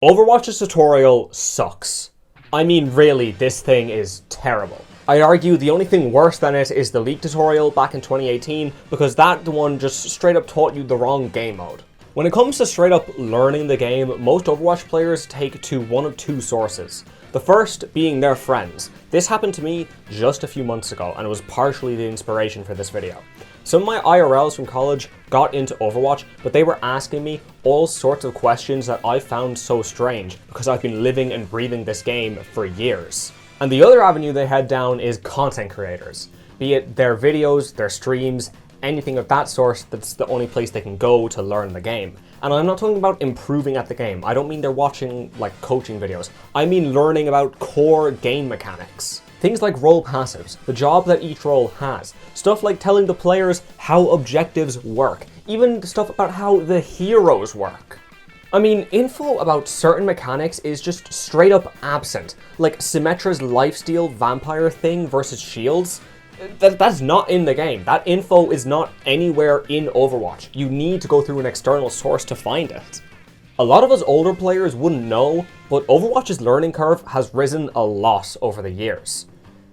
Overwatch's tutorial sucks. I mean, really, this thing is terrible. I'd argue the only thing worse than it is the leak tutorial back in 2018, because that one just straight up taught you the wrong game mode. When it comes to straight up learning the game, most Overwatch players take to one of two sources. The first being their friends. This happened to me just a few months ago, and it was partially the inspiration for this video. Some of my IRLs from college got into Overwatch, but they were asking me all sorts of questions that I found so strange, because I've been living and breathing this game for years. And the other avenue they head down is content creators. Be it their videos, their streams, anything of that sort, that's the only place they can go to learn the game. And I'm not talking about improving at the game. I don't mean they're watching like coaching videos. I mean learning about core game mechanics. Things like role passives, the job that each role has, stuff like telling the players how objectives work, even stuff about how the heroes work. I mean, info about certain mechanics is just straight up absent, like Symmetra's lifesteal vampire thing versus shields. That's not in the game. That info is not anywhere in Overwatch. You need to go through an external source to find it. A lot of us older players wouldn't know, but Overwatch's learning curve has risen a lot over the years.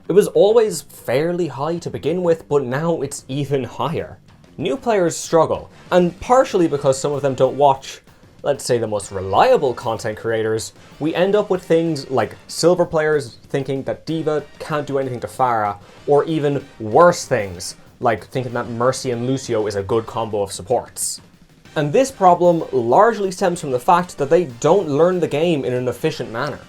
It was always fairly high to begin with, but now it's even higher. New players struggle, and partially because some of them don't watch, let's say, the most reliable content creators, we end up with things like silver players thinking that D.Va can't do anything to Pharah, or even worse things, like thinking that Mercy and Lucio is a good combo of supports. And this problem largely stems from the fact that they don't learn the game in an efficient manner.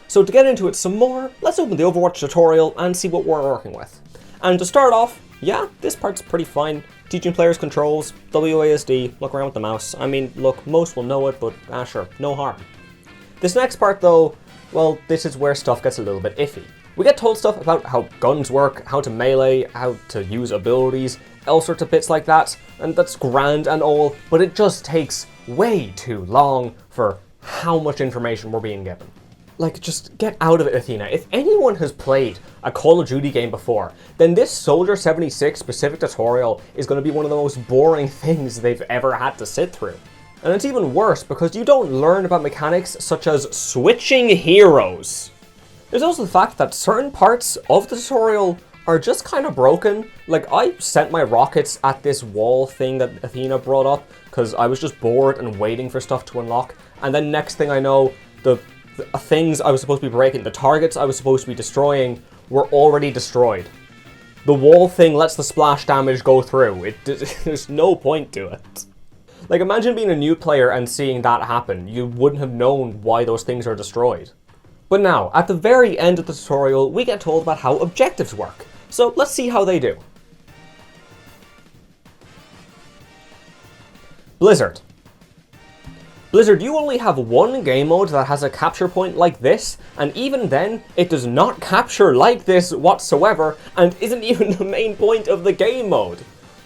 So to get into it some more, let's open the Overwatch tutorial and see what we're working with. And to start off, yeah, this part's pretty fine. Teaching players controls, WASD, look around with the mouse. I mean, look, most will know it, but sure, no harm. This next part though, well, this is where stuff gets a little bit iffy. We get told stuff about how guns work, how to melee, how to use abilities, all sorts of bits like that, and that's grand and all, but it just takes way too long for how much information we're being given. Like, just get out of it, Athena. If anyone has played a Call of Duty game before, then this Soldier 76 specific tutorial is going to be one of the most boring things they've ever had to sit through. And it's even worse because you don't learn about mechanics such as switching heroes. There's also the fact that certain parts of the tutorial are just kind of broken. Like, I sent my rockets at this wall thing that Athena brought up because I was just bored and waiting for stuff to unlock, and then next thing I know, the things I was supposed to be breaking, the targets I was supposed to be destroying, were already destroyed. The wall thing lets the splash damage go through. There's no point to it. Like, imagine being a new player and seeing that happen. You wouldn't have known why those things are destroyed. But now, at the very end of the tutorial, we get told about how objectives work. So let's see how they do. Blizzard. Blizzard, you only have one game mode that has a capture point like this, and even then, it does not capture like this whatsoever, and isn't even the main point of the game mode.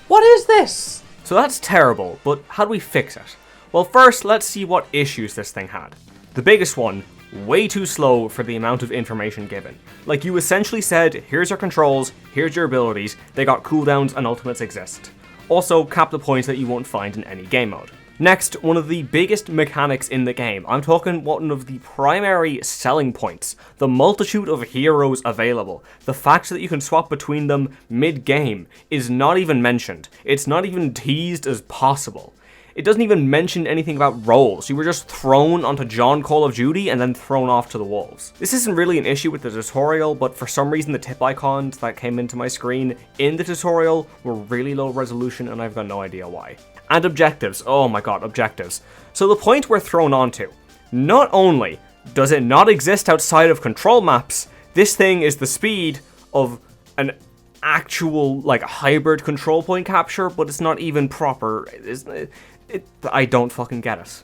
What is this? So that's terrible, but how do we fix it? Well, first, let's see what issues this thing had. The biggest one, way too slow for the amount of information given. Like, you essentially said, here's your controls, here's your abilities, they got cooldowns and ultimates exist. Also, cap the points that you won't find in any game mode. Next, one of the biggest mechanics in the game. I'm talking one of the primary selling points. The multitude of heroes available. The fact that you can swap between them mid-game is not even mentioned. It's not even teased as possible. It doesn't even mention anything about roles. You were just thrown onto John Call of Duty and then thrown off to the wolves. This isn't really an issue with the tutorial, but for some reason the tip icons that came into my screen in the tutorial were really low resolution, and I've got no idea why. And objectives. Oh my god, objectives. So the point we're thrown onto, not only does it not exist outside of control maps, this thing is the speed of an actual, like, hybrid control point capture, but it's not even proper. I don't fucking get it.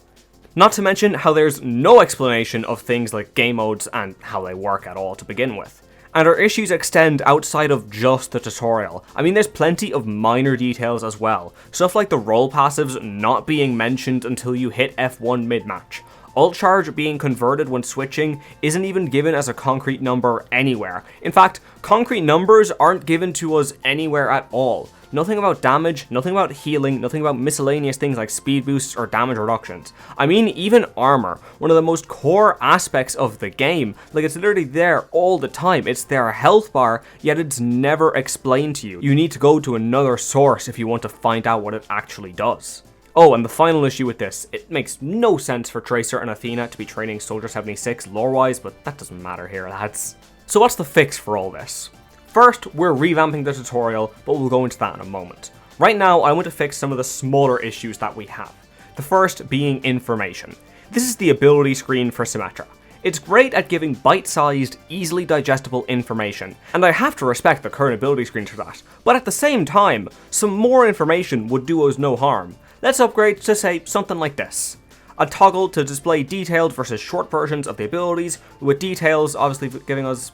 Not to mention how there's no explanation of things like game modes and how they work at all to begin with. And our issues extend outside of just the tutorial. I mean, there's plenty of minor details as well. Stuff like the role passives not being mentioned until you hit F1 mid-match. Ult charge being converted when switching isn't even given as a concrete number anywhere. In fact, concrete numbers aren't given to us anywhere at all. Nothing about damage, nothing about healing, nothing about miscellaneous things like speed boosts or damage reductions. I mean, even armor, one of the most core aspects of the game. Like, it's literally there all the time. It's their health bar, yet it's never explained to you. You need to go to another source if you want to find out what it actually does. Oh, and the final issue with this, it makes no sense for Tracer and Athena to be training Soldier 76 lore-wise, but that doesn't matter here, lads. So what's the fix for all this? First, we're revamping the tutorial, but we'll go into that in a moment. Right now, I want to fix some of the smaller issues that we have. The first being information. This is the ability screen for Symmetra. It's great at giving bite-sized, easily digestible information, and I have to respect the current ability screen for that, but at the same time, some more information would do us no harm. Let's upgrade to, say, something like this. A toggle to display detailed versus short versions of the abilities, with details obviously giving us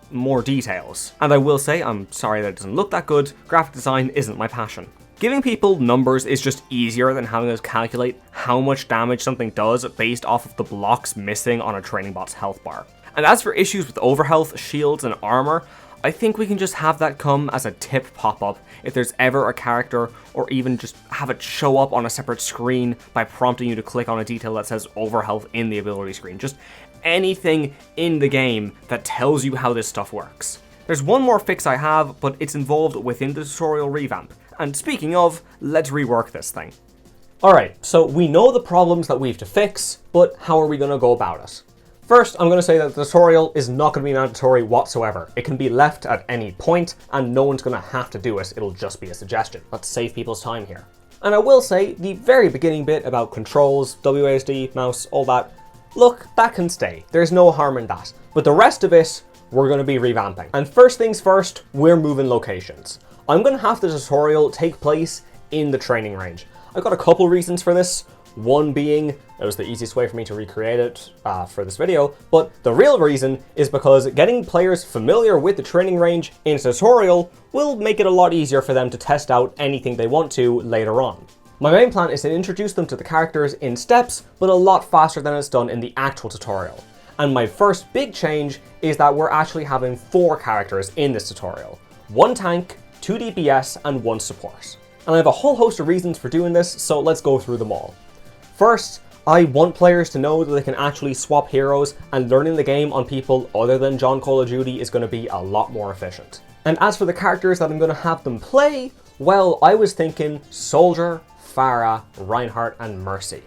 more details. And I will say, I'm sorry that it doesn't look that good, graphic design isn't my passion. Giving people numbers is just easier than having us calculate how much damage something does based off of the blocks missing on a training bot's health bar. And as for issues with overhealth, shields, and armor, I think we can just have that come as a tip pop-up if there's ever a character, or even just have it show up on a separate screen by prompting you to click on a detail that says overhealth in the ability screen. Just anything in the game that tells you how this stuff works. There's one more fix I have, but it's involved within the tutorial revamp. And speaking of, let's rework this thing. Alright, so we know the problems that we have to fix, but how are we going to go about it? First, I'm going to say that the tutorial is not going to be mandatory whatsoever. It can be left at any point, and no one's going to have to do it. It'll just be a suggestion. Let's save people's time here. And I will say, the very beginning bit about controls, WASD, mouse, all that, look, that can stay. There's no harm in that. But the rest of it, we're going to be revamping. And first things first, we're moving locations. I'm going to have the tutorial take place in the training range. I've got a couple reasons for this. One being, it was the easiest way for me to recreate it for this video, but the real reason is because getting players familiar with the training range in a tutorial will make it a lot easier for them to test out anything they want to later on. My main plan is to introduce them to the characters in steps, but a lot faster than it's done in the actual tutorial. And my first big change is that we're actually having 4 characters in this tutorial. 1 tank, 2 DPS, and 1 support. And I have a whole host of reasons for doing this, so let's go through them all. First, I want players to know that they can actually swap heroes, and learning the game on people other than John Call of Duty is going to be a lot more efficient. And as for the characters that I'm going to have them play, well, I was thinking Soldier, Pharah, Reinhardt, and Mercy.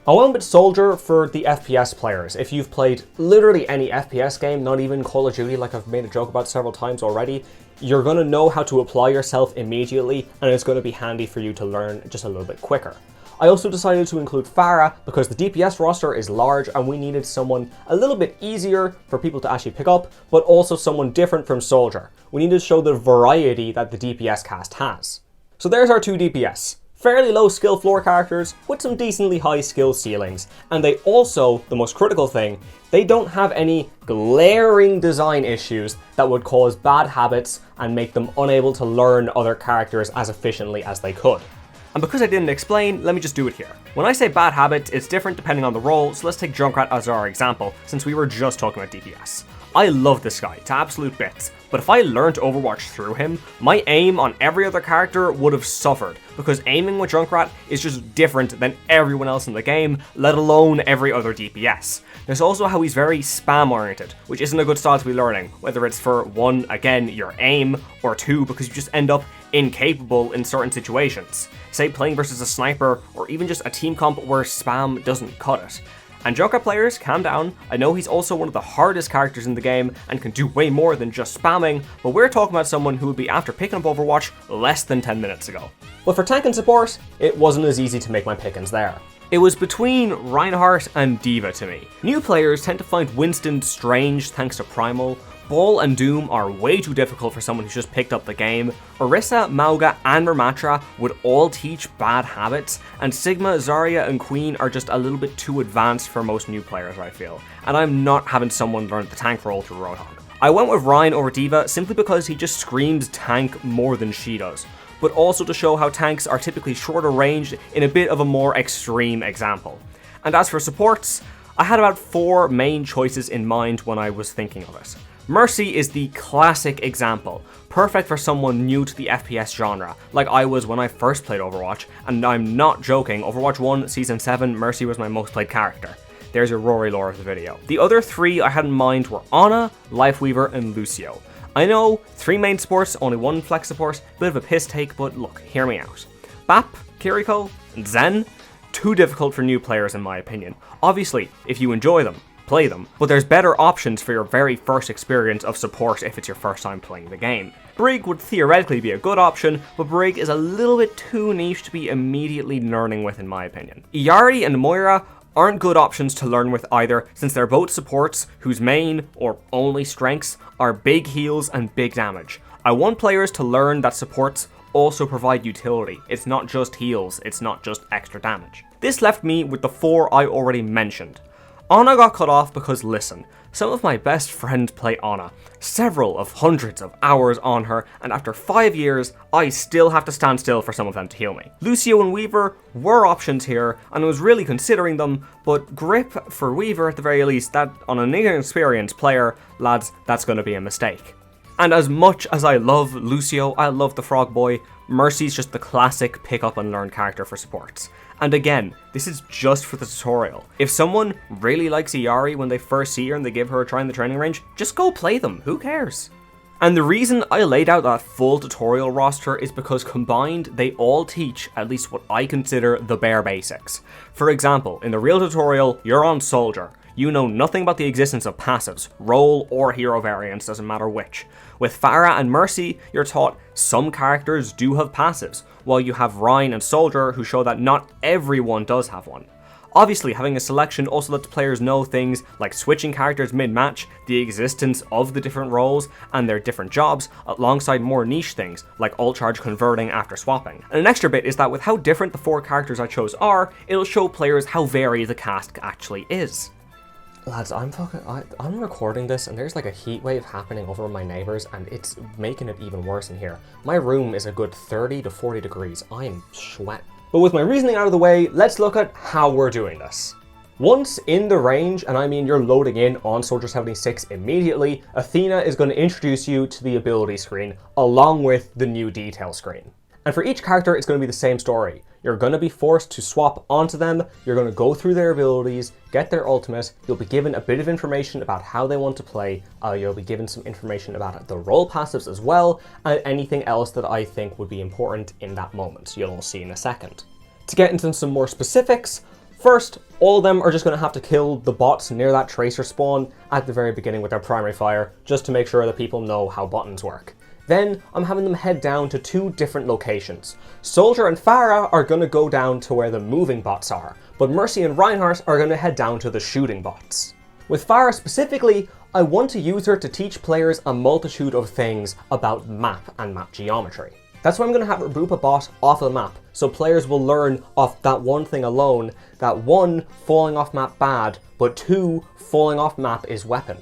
I went with Soldier for the FPS players. If you've played literally any FPS game, not even Call of Duty like I've made a joke about several times already, you're going to know how to apply yourself immediately, and it's going to be handy for you to learn just a little bit quicker. I also decided to include Pharah because the DPS roster is large and we needed someone a little bit easier for people to actually pick up, but also someone different from Soldier. We need to show the variety that the DPS cast has. So there's our 2 DPS. Fairly low skill floor characters with some decently high skill ceilings. And they also, the most critical thing, they don't have any glaring design issues that would cause bad habits and make them unable to learn other characters as efficiently as they could. And because I didn't explain, let me just do it here. When I say bad habits, it's different depending on the role, so let's take Junkrat as our example, since we were just talking about DPS. I love this guy to absolute bits, but if I learned Overwatch through him, my aim on every other character would have suffered, because aiming with Junkrat is just different than everyone else in the game, let alone every other DPS. There's also how he's very spam oriented, which isn't a good style to be learning, whether it's for 1, again, your aim, or 2, because you just end up incapable in certain situations. Say playing versus a sniper, or even just a team comp where spam doesn't cut it. And Junkrat players, calm down, I know he's also one of the hardest characters in the game and can do way more than just spamming, but we're talking about someone who would be after picking up Overwatch less than 10 minutes ago. But for tank and support, it wasn't as easy to make my pickings there. It was between Reinhardt and D.Va to me. New players tend to find Winston strange thanks to Primal, Ball and Doom are way too difficult for someone who's just picked up the game, Orisa, Mauga and Ramattra would all teach bad habits, and Sigma, Zarya and Queen are just a little bit too advanced for most new players, I feel, and I'm not having someone learn the tank role through Roadhog. I went with Rein over D.Va simply because he just screams tank more than she does, but also to show how tanks are typically shorter ranged in a bit of a more extreme example. And as for supports, I had about 4 main choices in mind when I was thinking of it. Mercy is the classic example, perfect for someone new to the FPS genre, like I was when I first played Overwatch, and I'm not joking, Overwatch 1 Season 7, Mercy was my most played character. There's your Rory lore of the video. The other three I had in mind were Ana, Lifeweaver, and Lucio. I know, 3 main supports, only 1 flex support, bit of a piss take, but look, hear me out. Bap, Kiriko, and Zen, too difficult for new players in my opinion. Obviously, if you enjoy them, play them, but there's better options for your very first experience of support if it's your first time playing the game. Brig would theoretically be a good option, but Brig is a little bit too niche to be immediately learning with in my opinion. Iari and Moira aren't good options to learn with either, since they're both supports whose main, or only strengths, are big heals and big damage. I want players to learn that supports also provide utility. It's not just heals, it's not just extra damage. This left me with the 4 I already mentioned. Ana got cut off because listen, some of my best friends play Ana, several of hundreds of hours on her, and after 5 years, I still have to stand still for some of them to heal me. Lucio and Weaver were options here, and I was really considering them, but Grip for Weaver at the very least, that on an inexperienced player, lads, that's going to be a mistake. And as much as I love Lucio, I love the Frog Boy, Mercy's just the classic pick up and learn character for supports. And again, this is just for the tutorial. If someone really likes Iari when they first see her and they give her a try in the training range, just go play them, who cares? And the reason I laid out that full tutorial roster is because combined, they all teach at least what I consider the bare basics. For example, in the real tutorial, you're on Soldier. You know nothing about the existence of passives, role or hero variants, doesn't matter which. With Pharah and Mercy, you're taught some characters do have passives, while you have Ryan and Soldier who show that not everyone does have one. Obviously, having a selection also lets players know things like switching characters mid-match, the existence of the different roles and their different jobs, alongside more niche things like ult charge converting after swapping. And an extra bit is that with how different the 4 characters I chose are, it'll show players how varied the cast actually is. Lads, I'm recording this and there's like a heat wave happening over my neighbors and it's making it even worse in here. My room is a good 30 to 40 degrees. I'm sweating. But with my reasoning out of the way, let's look at how we're doing this. Once in the range, and I mean you're loading in on Soldier 76 immediately, Athena is going to introduce you to the ability screen along with the new detail screen. And for each character, it's going to be the same story. You're going to be forced to swap onto them, you're going to go through their abilities, get their ultimate, you'll be given a bit of information about how they want to play, you'll be given some information about the role passives as well, and anything else that I think would be important in that moment, you'll all see in a second. To get into some more specifics, first, all of them are just going to have to kill the bots near that tracer spawn at the very beginning with their primary fire, just to make sure that people know how buttons work. Then, I'm having them head down to 2 different locations. Soldier and Pharah are going to go down to where the moving bots are, but Mercy and Reinhardt are going to head down to the shooting bots. With Pharah specifically, I want to use her to teach players a multitude of things about map and map geometry. That's why I'm going to have her boop a bot off of the map, so players will learn off that one thing alone, that 1, falling off map bad, but 2, falling off map is weapon.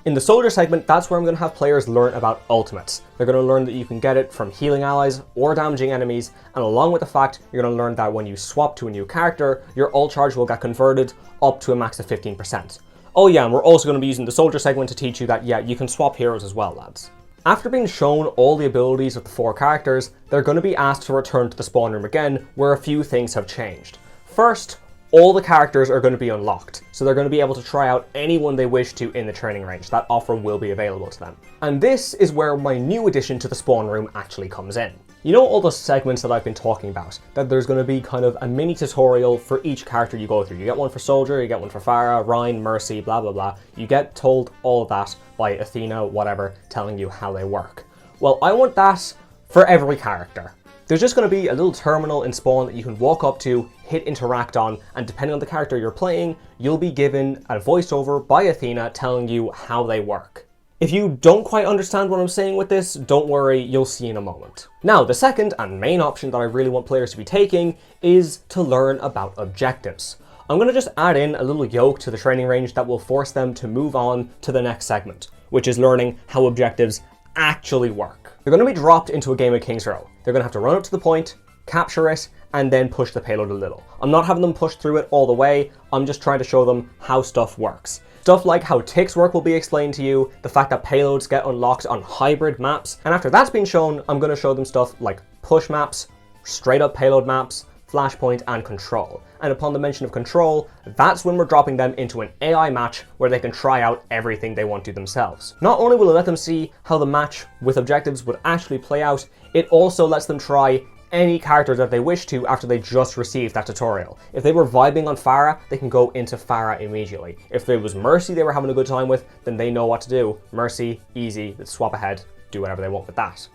In the Soldier segment, that's where I'm going to have players learn about ultimates. They're going to learn that you can get it from healing allies or damaging enemies, and along with the fact, you're going to learn that when you swap to a new character, your ult charge will get converted up to a max of 15%. Oh yeah, and we're also going to be using the Soldier segment to teach you that, yeah, you can swap heroes as well, lads. After being shown all the abilities of the 4 characters, they're going to be asked to return to the spawn room again, where a few things have changed. First, all the characters are going to be unlocked, so they're going to be able to try out anyone they wish to in the training range. That offer will be available to them. And this is where my new addition to the spawn room actually comes in. You know all those segments that I've been talking about, that there's going to be kind of a mini tutorial for each character you go through. You get one for Soldier, you get one for Pharah, Ryan, Mercy, blah blah blah. You get told all of that by Athena, whatever, telling you how they work. Well, I want that for every character. There's just going to be a little terminal in spawn that you can walk up to, hit interact on, and depending on the character you're playing, you'll be given a voiceover by Athena telling you how they work. If you don't quite understand what I'm saying with this, don't worry, you'll see in a moment. Now, the second and main option that I really want players to be taking is to learn about objectives. I'm going to just add in a little yoke to the training range that will force them to move on to the next segment, which is learning how objectives actually work. They're going to be dropped into a game of King's Row. They're going to have to run up to the point, capture it, and then push the payload a little. I'm not having them push through it all the way, I'm just trying to show them how stuff works. Stuff like how ticks work will be explained to you, the fact that payloads get unlocked on hybrid maps, and after that's been shown, I'm going to show them stuff like push maps, straight up payload maps, flashpoint, and control. And upon the mention of control, that's when we're dropping them into an AI match where they can try out everything they want to themselves. Not only will it let them see how the match with objectives would actually play out, it also lets them try any character that they wish to after they just received that tutorial. If they were vibing on Pharah, they can go into Pharah immediately. If it was Mercy they were having a good time with, then they know what to do. Mercy, easy, let's swap ahead, do whatever they want with that.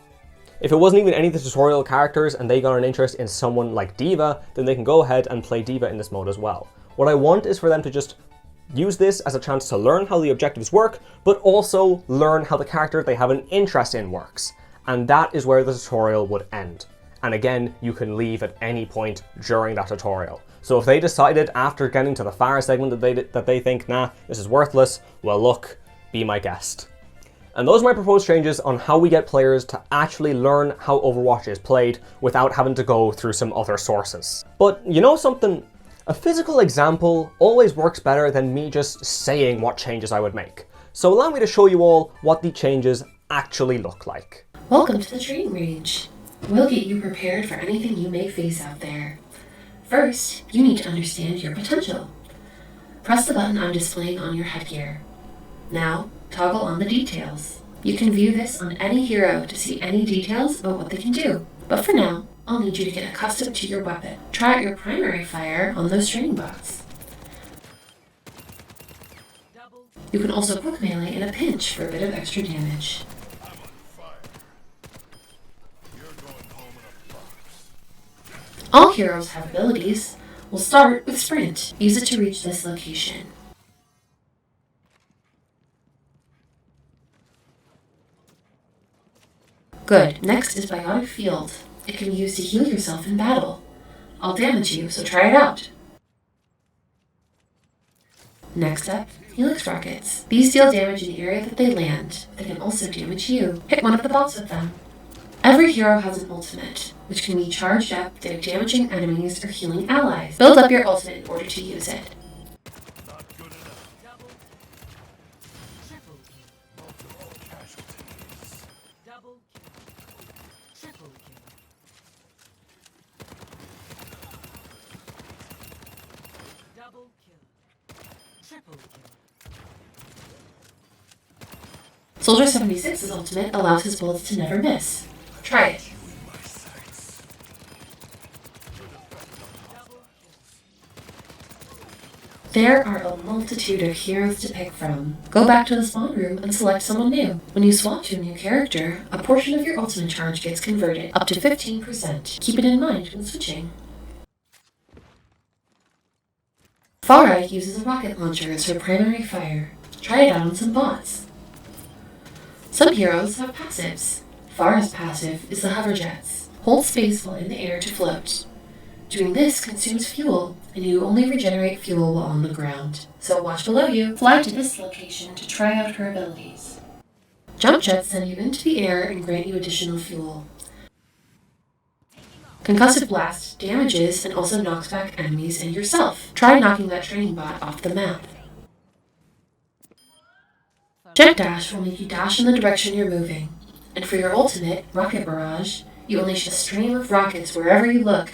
If it wasn't even any of the tutorial characters and they got an interest in someone like D.Va, then they can go ahead and play D.Va in this mode as well. What I want is for them to just use this as a chance to learn how the objectives work, but also learn how the character they have an interest in works. And that is where the tutorial would end. And again, you can leave at any point during that tutorial. So if they decided after getting to the Pharah segment that they think, nah, this is worthless, well look, be my guest. And those are my proposed changes on how we get players to actually learn how Overwatch is played without having to go through some other sources. But you know something? A physical example always works better than me just saying what changes I would make. So allow me to show you all what the changes actually look like. Welcome to the training range. We'll get you prepared for anything you may face out there. First, you need to understand your potential. Press the button I'm displaying on your headgear. Now, toggle on the details. You can view this on any hero to see any details about what they can do. But for now, I'll need you to get accustomed to your weapon. Try out your primary fire on those training bots. You can also quick melee in a pinch for a bit of extra damage. All heroes have abilities. We'll start with Sprint. Use it to reach this location. Good. Next is Biotic Field. It can be used to heal yourself in battle. I'll damage you, so try it out. Next up, Helix Rockets. These deal damage in the area that they land. They can also damage you. Hit one of the bots with them. Every hero has an ultimate, which can be charged up to damaging enemies or healing allies. Build up your ultimate in order to use it. Soldier 76's ultimate allows his bullets to never miss. Try it. There are a multitude of heroes to pick from. Go back to the spawn room and select someone new. When you swap to a new character, a portion of your ultimate charge gets converted, up to 15%. Keep it in mind when switching. Pharah uses a rocket launcher as her primary fire. Try it out on some bots. Some heroes have passives. Pharah's passive is the hover jets. Hold space while in the air to float. Doing this consumes fuel, and you only regenerate fuel while on the ground. So watch below you. Fly to this location to try out her abilities. Jump jets send you into the air and grant you additional fuel. Concussive Blast damages and also knocks back enemies and yourself. Try knocking that training bot off the map. Jet Dash will make you dash in the direction you're moving. And for your ultimate, Rocket Barrage, you unleash a stream of rockets wherever you look.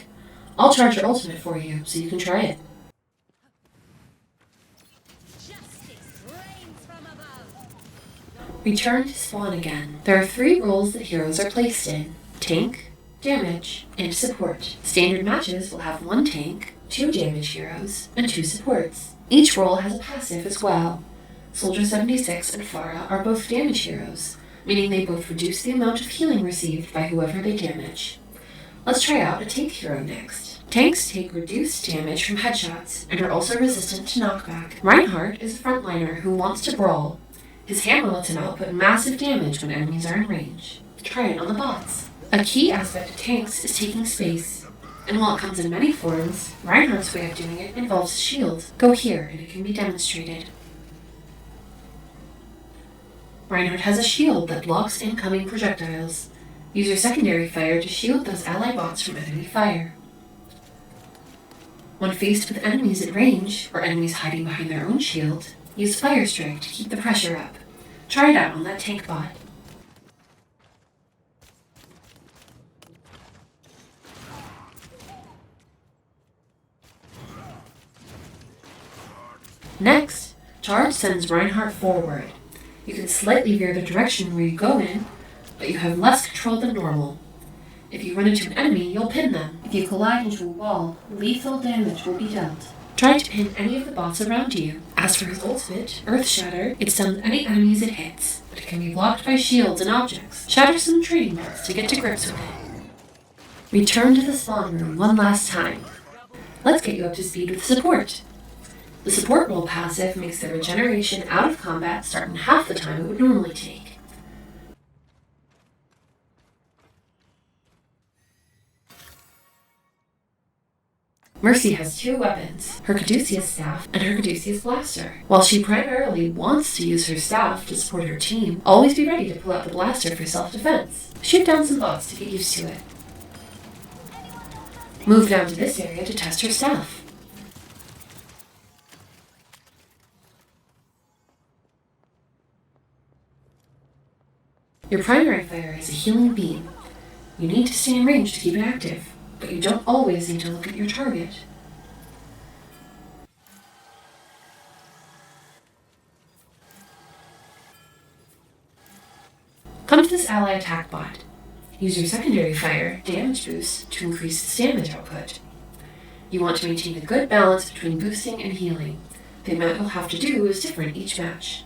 I'll charge your ultimate for you, so you can try it. Return to spawn again. There are 3 roles that heroes are placed in: tank, damage, and support. Standard matches will have 1 tank, 2 damage heroes, and 2 supports. Each role has a passive as well. Soldier 76 and Pharah are both damage heroes, meaning they both reduce the amount of healing received by whoever they damage. Let's try out a tank hero next. Tanks take reduced damage from headshots and are also resistant to knockback. Reinhardt is a frontliner who wants to brawl. His hammer lets him output massive damage when enemies are in range. Try it on the bots. A key aspect of tanks is taking space. And while it comes in many forms, Reinhardt's way of doing it involves a shield. Go here and it can be demonstrated. Reinhardt has a shield that blocks incoming projectiles. Use your secondary fire to shield those ally bots from enemy fire. When faced with enemies at range, or enemies hiding behind their own shield, use Fire Strike to keep the pressure up. Try it out on that tank bot. Next, Charge sends Reinhardt forward. You can slightly veer the direction where you go in, but you have less control than normal. If you run into an enemy, you'll pin them. If you collide into a wall, lethal damage will be dealt. Try to pin any of the bots around you. As for his ultimate, Earth Shatter, it stuns any enemies it hits, but it can be blocked by shields and objects. Shatter some trading bots to get to grips with it. Return to the spawn room one last time. Let's get you up to speed with support. The support role passive makes the regeneration out of combat start in half the time it would normally take. Mercy has two weapons, her Caduceus Staff and her Caduceus Blaster. While she primarily wants to use her staff to support her team, always be ready to pull out the blaster for self-defense. Shoot down some bots to get used to it. Move down to this area to test her staff. Your primary fire is a healing beam. You need to stay in range to keep it active, but you don't always need to look at your target. Come to this ally attack bot. Use your secondary fire, damage boost, to increase its damage output. You want to maintain a good balance between boosting and healing. The amount you'll have to do is different each match.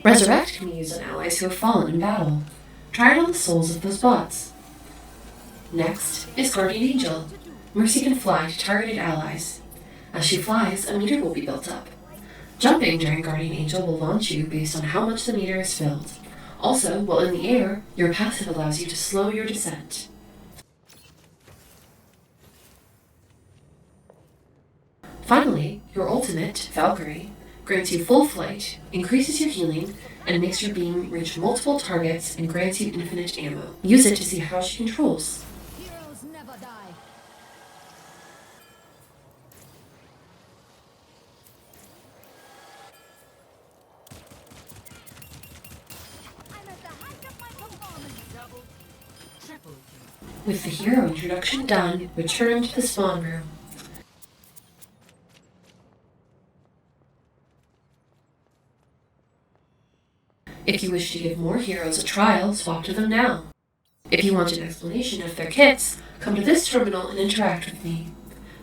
Resurrect can be used on allies who have fallen in battle. Try it on the souls of those bots. Next is Guardian Angel. Mercy can fly to targeted allies. As she flies, a meter will be built up. Jumping during Guardian Angel will launch you based on how much the meter is filled. Also, while in the air, your passive allows you to slow your descent. Finally, your ultimate, Valkyrie, grants you full flight, increases your healing, and makes your beam reach multiple targets and grants you infinite ammo. Use it to see how she controls. Heroes never die. I'm at the height of my performance. Double, triple. With the hero introduction done, return to the spawn room. If you wish to give more heroes a trial, swap to them now. If you want an explanation of their kits, come to this terminal and interact with me.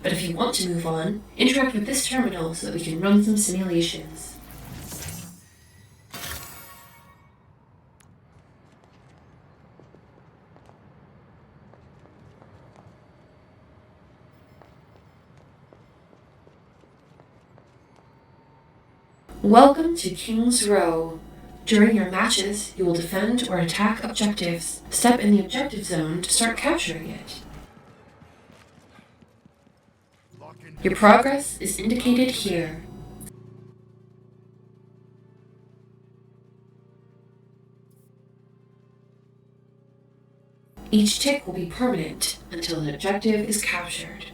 But if you want to move on, interact with this terminal so that we can run some simulations. Welcome to King's Row. During your matches, you will defend or attack objectives. Step in the objective zone to start capturing it. Your progress is indicated here. Each tick will be permanent until an objective is captured.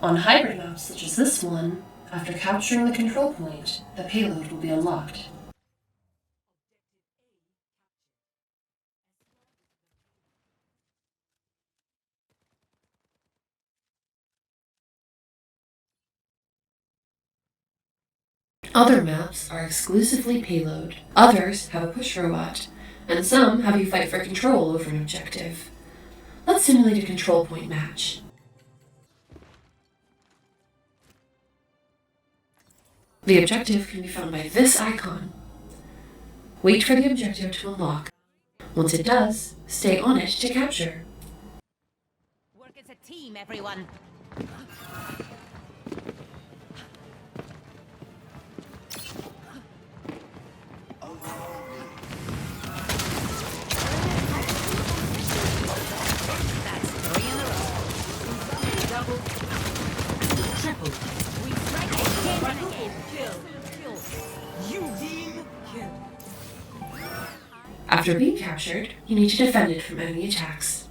On hybrid maps such as this one, after capturing the control point, the payload will be unlocked. Other maps are exclusively payload, others have a push robot, and some have you fight for control over an objective. Let's simulate a control point match. The objective can be found by this icon. Wait for the objective to unlock. Once it does, stay on it to capture. Work as a team, everyone. That's 3 in a row. After being captured, you need to defend it from enemy attacks.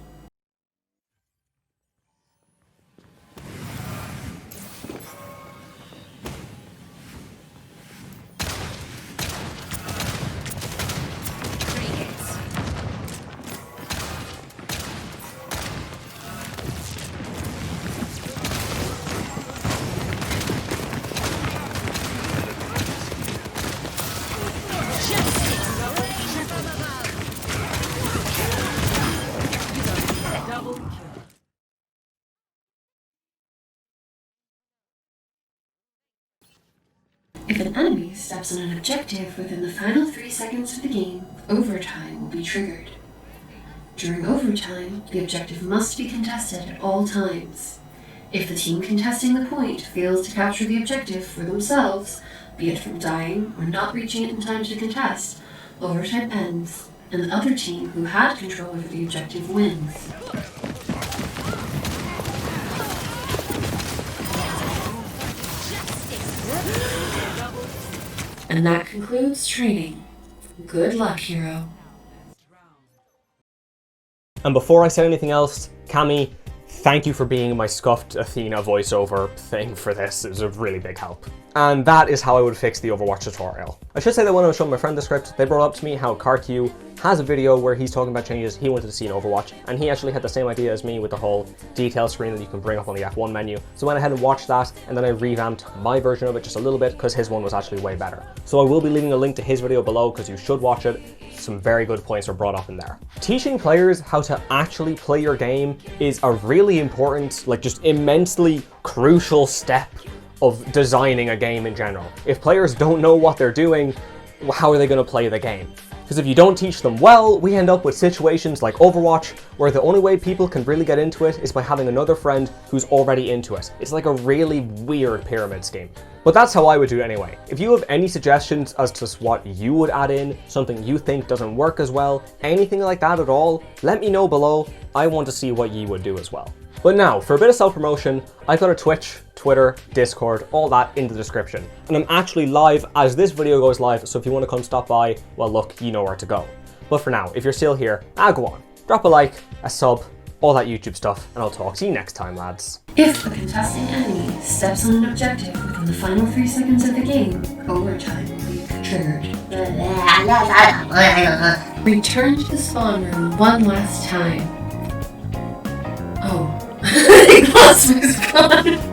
If an enemy steps on an objective within the final 3 seconds of the game, overtime will be triggered. During overtime, the objective must be contested at all times. If the team contesting the point fails to capture the objective for themselves, be it from dying or not reaching it in time to contest, overtime ends, and the other team who had control over the objective wins. And that concludes training. Good luck, hero. And before I say anything else, Cammy, thank you for being my scuffed Athena voiceover thing for this. It was a really big help. And that is how I would fix the Overwatch tutorial. I should say that when I was showing my friend the script, they brought up to me how CarQ has a video where he's talking about changes he wanted to see in Overwatch, and he actually had the same idea as me with the whole detail screen that you can bring up on the F1 menu. So I went ahead and watched that, and then I revamped my version of it just a little bit because his one was actually way better. So I will be leaving a link to his video below because you should watch it. Some very good points are brought up in there. Teaching players how to actually play your game is a really important, like just immensely crucial step of designing a game in general. If players don't know what they're doing, how are they going to play the game? Because if you don't teach them well, we end up with situations like Overwatch, where the only way people can really get into it is by having another friend who's already into it. It's like a really weird pyramid scheme. But that's how I would do it anyway. If you have any suggestions as to what you would add in, something you think doesn't work as well, anything like that at all, let me know below. I want to see what you would do as well. But now, for a bit of self-promotion, I've got a Twitch, Twitter, Discord, all that in the description. And I'm actually live as this video goes live, so if you want to come stop by, well look, you know where to go. But for now, if you're still here, go on. Drop a like, a sub, all that YouTube stuff, and I'll talk to you next time, lads. If the contesting enemy steps on an objective within the final 3 seconds of the game, overtime will be triggered. Return to the spawn room one last time. Oh. The boss was gone.